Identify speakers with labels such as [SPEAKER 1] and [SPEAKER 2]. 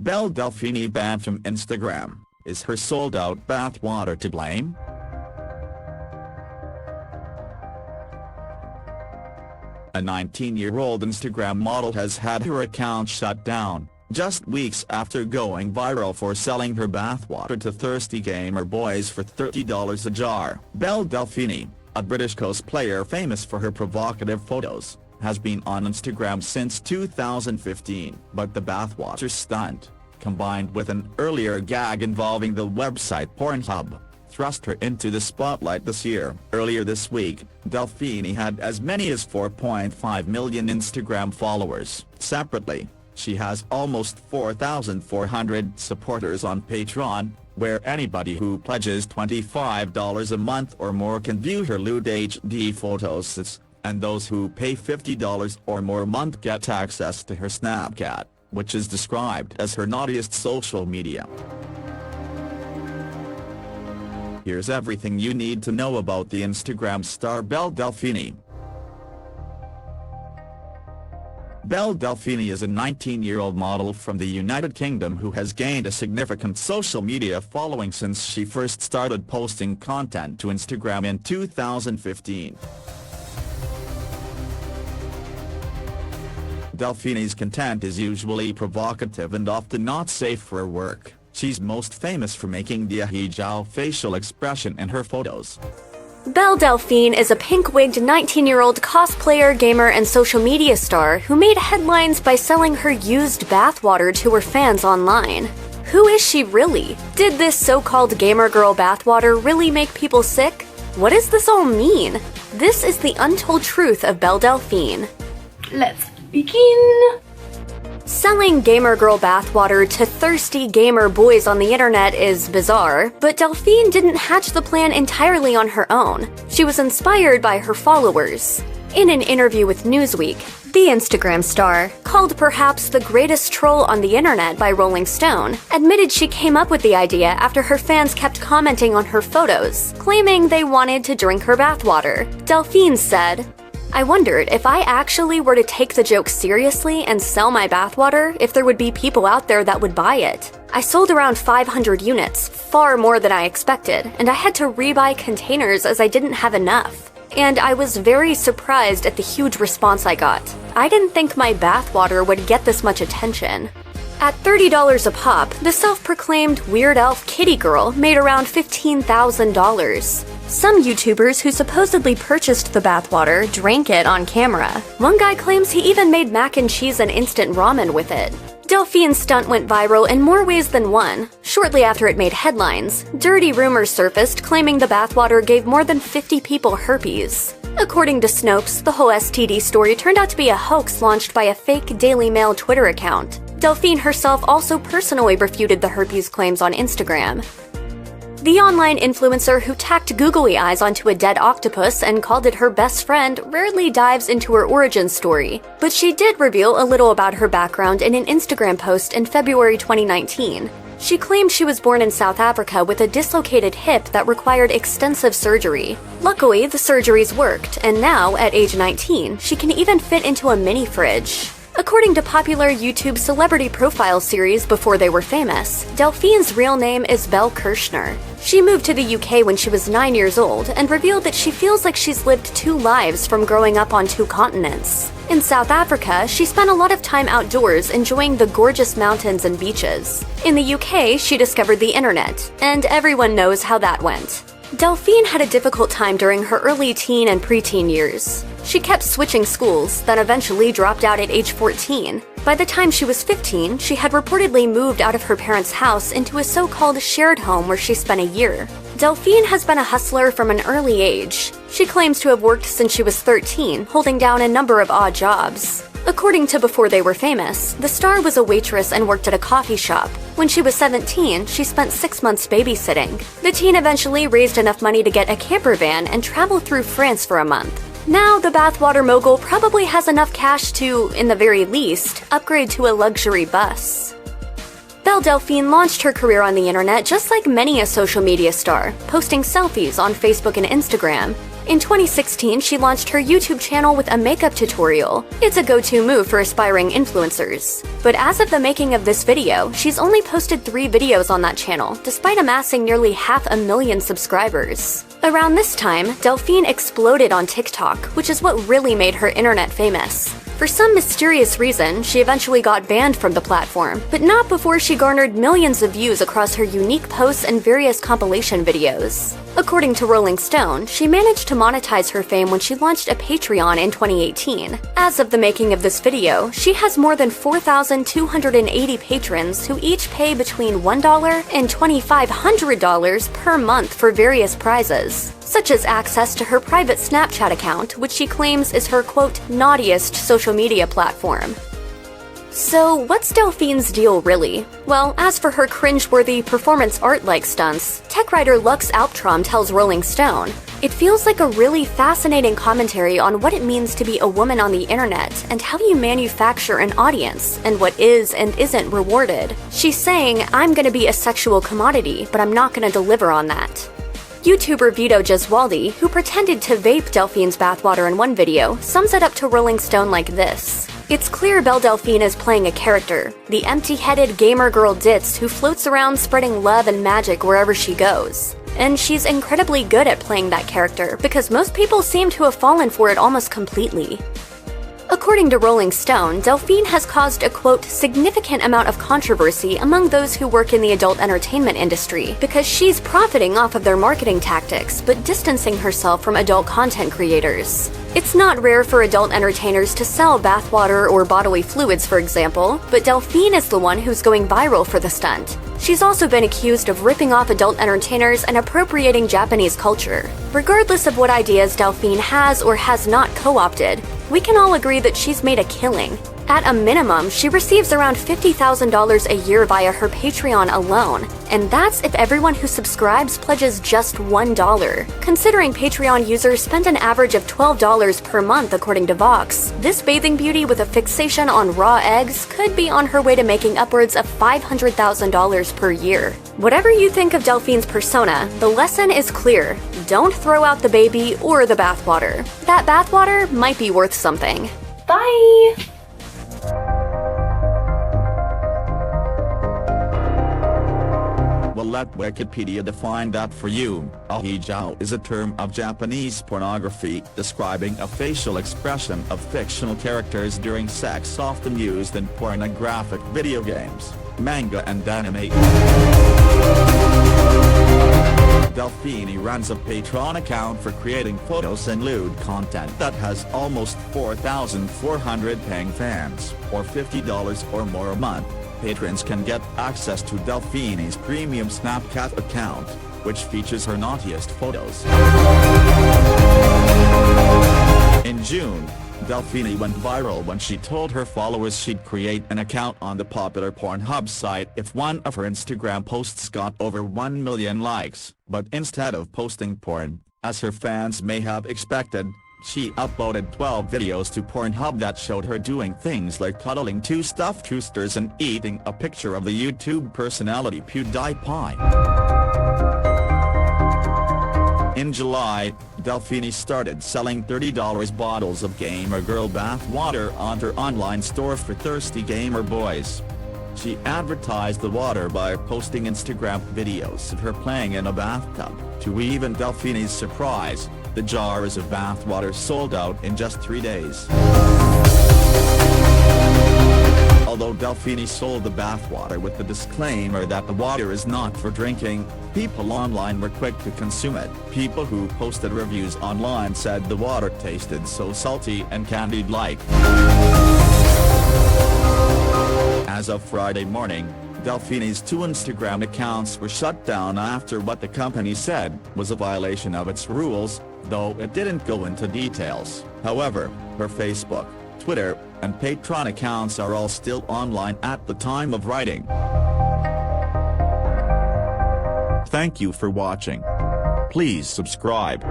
[SPEAKER 1] Belle Delphine banned from Instagram. Is her sold-out bathwater to blame? A 19-year-old Instagram model has had her account shut down, just weeks after going viral for selling her bathwater to thirsty gamer boys for $30 a jar. Belle Delphine, a British cosplayer famous for her provocative photos, has been on Instagram since 2015. But the bathwater stunt, combined with an earlier gag involving the website Pornhub, thrust her into the spotlight this year. Earlier this week, Delphine had as many as 4.5 million Instagram followers. Separately, she has almost 4,400 supporters on Patreon, where anybody who pledges $25 a month or more can view her lewd HD photos, and those who pay $50 or more a month get access to her Snapchat, which is described as her naughtiest social media. Here's everything you need to know about the Instagram star Belle Delphine. Belle Delphine is a 19-year-old model from the United Kingdom who has gained a significant social media following since she first started posting content to Instagram in 2015. Delphine's content is usually provocative and often not safe for work. She's most famous for making the Ahegao facial expression in her photos.
[SPEAKER 2] Belle Delphine is a pink-wigged 19-year-old cosplayer, gamer, and social media star who made headlines by selling her used bathwater to her fans online. Who is she really? Did this so-called gamer girl bathwater really make people sick? What does this all mean? This is the untold truth of Belle Delphine.
[SPEAKER 3] Let's begin.
[SPEAKER 2] Selling gamer girl bathwater to thirsty gamer boys on the internet is bizarre, but Delphine didn't hatch the plan entirely on her own. She was inspired by her followers. In an interview with Newsweek, the Instagram star, called perhaps the greatest troll on the internet by Rolling Stone, admitted she came up with the idea after her fans kept commenting on her photos, claiming they wanted to drink her bathwater. Delphine said, "I wondered if I actually were to take the joke seriously and sell my bathwater, if there would be people out there that would buy it. I sold around 500 units, far more than I expected, and I had to rebuy containers as I didn't have enough. And I was very surprised at the huge response I got. I didn't think my bathwater would get this much attention." At $30 a pop, the self-proclaimed Weird Elf Kitty Girl made around $15,000. Some YouTubers who supposedly purchased the bathwater drank it on camera. One guy claims he even made mac and cheese and instant ramen with it. Delphine's stunt went viral in more ways than one. Shortly after it made headlines, dirty rumors surfaced claiming the bathwater gave more than 50 people herpes. According to Snopes, the whole STD story turned out to be a hoax launched by a fake Daily Mail Twitter account. Delphine herself also personally refuted the herpes claims on Instagram. The online influencer who tacked googly eyes onto a dead octopus and called it her best friend rarely dives into her origin story, but she did reveal a little about her background in an Instagram post in February 2019. She claimed she was born in South Africa with a dislocated hip that required extensive surgery. Luckily, the surgeries worked, and now, at age 19, she can even fit into a mini fridge. According to popular YouTube celebrity profile series Before They Were Famous, Delphine's real name is Belle Kirshner. She moved to the UK when she was 9 years old and revealed that she feels like she's lived 2 lives from growing up on 2 continents. In South Africa, she spent a lot of time outdoors enjoying the gorgeous mountains and beaches. In the UK, she discovered the internet, and everyone knows how that went. Delphine had a difficult time during her early teen and preteen years. She kept switching schools, then eventually dropped out at age 14. By the time she was 15, she had reportedly moved out of her parents' house into a so-called shared home where she spent a year. Delphine has been a hustler from an early age. She claims to have worked since she was 13, holding down a number of odd jobs. According to Before They Were Famous, the star was a waitress and worked at a coffee shop. When she was 17, she spent 6 months babysitting. The teen eventually raised enough money to get a camper van and travel through France for a month. Now, the bathwater mogul probably has enough cash to, in the very least, upgrade to a luxury bus. Belle Delphine launched her career on the internet just like many a social media star, posting selfies on Facebook and Instagram. In 2016, she launched her YouTube channel with a makeup tutorial. It's a go-to move for aspiring influencers. But as of the making of this video, she's only posted 3 videos on that channel, despite amassing nearly 500,000 subscribers. Around this time, Delphine exploded on TikTok, which is what really made her internet famous. For some mysterious reason, she eventually got banned from the platform, but not before she garnered millions of views across her unique posts and various compilation videos. According to Rolling Stone, she managed to monetize her fame when she launched a Patreon in 2018. As of the making of this video, she has more than 4,280 patrons who each pay between $1 and $2,500 per month for various prizes, such as access to her private Snapchat account, which she claims is her, quote, naughtiest social media platform. So, what's Delphine's deal really? Well, as for her cringeworthy performance art-like stunts, tech writer Lux Alptrom tells Rolling Stone, "It feels like a really fascinating commentary on what it means to be a woman on the internet and how you manufacture an audience and what is and isn't rewarded. She's saying, I'm gonna be a sexual commodity, but I'm not gonna deliver on that." YouTuber Vito Gesualdi, who pretended to vape Delphine's bathwater in one video, sums it up to Rolling Stone like this. "It's clear Belle Delphine is playing a character, the empty-headed gamer girl ditz who floats around spreading love and magic wherever she goes. And she's incredibly good at playing that character, because most people seem to have fallen for it almost completely." According to Rolling Stone, Delphine has caused a, quote, significant amount of controversy among those who work in the adult entertainment industry because she's profiting off of their marketing tactics but distancing herself from adult content creators. It's not rare for adult entertainers to sell bathwater or bodily fluids, for example, but Delphine is the one who's going viral for the stunt. She's also been accused of ripping off adult entertainers and appropriating Japanese culture. Regardless of what ideas Delphine has or has not co-opted, we can all agree that she's made a killing. At a minimum, she receives around $50,000 a year via her Patreon alone, and that's if everyone who subscribes pledges just $1. Considering Patreon users spend an average of $12 per month according to Vox, this bathing beauty with a fixation on raw eggs could be on her way to making upwards of $500,000 per year. Whatever you think of Delphine's persona, the lesson is clear. Don't throw out the baby or the bathwater. That bathwater might be worth something.
[SPEAKER 3] Bye!
[SPEAKER 1] Well, let Wikipedia define that for you. Ahegao is a term of Japanese pornography describing a facial expression of fictional characters during sex, often used in pornographic video games, manga and anime. Delphine runs a Patreon account for creating photos and lewd content that has almost 4,400 paying fans, or $50 or more a month. Patrons can get access to Delphine's premium Snapchat account, which features her naughtiest photos. In June, Delphine went viral when she told her followers she'd create an account on the popular Pornhub site if one of her Instagram posts got over 1 million likes, but instead of posting porn, as her fans may have expected, she uploaded 12 videos to Pornhub that showed her doing things like cuddling 2 stuffed roosters and eating a picture of the YouTube personality PewDiePie. In July, Delphine started selling $30 bottles of gamer girl bath water on her online store for thirsty gamer boys. She advertised the water by posting Instagram videos of her playing in a bathtub. To even Delphine's surprise, the jars of bathwater sold out in just 3 days. Although Delphine sold the bathwater with the disclaimer that the water is not for drinking, people online were quick to consume it. People who posted reviews online said the water tasted so salty and candied-like. As of Friday morning, Delphine's 2 Instagram accounts were shut down after what the company said was a violation of its rules, though it didn't go into details. However, her Facebook, Twitter, and Patreon accounts are all still online at the time of writing. Thank you for watching. Please subscribe.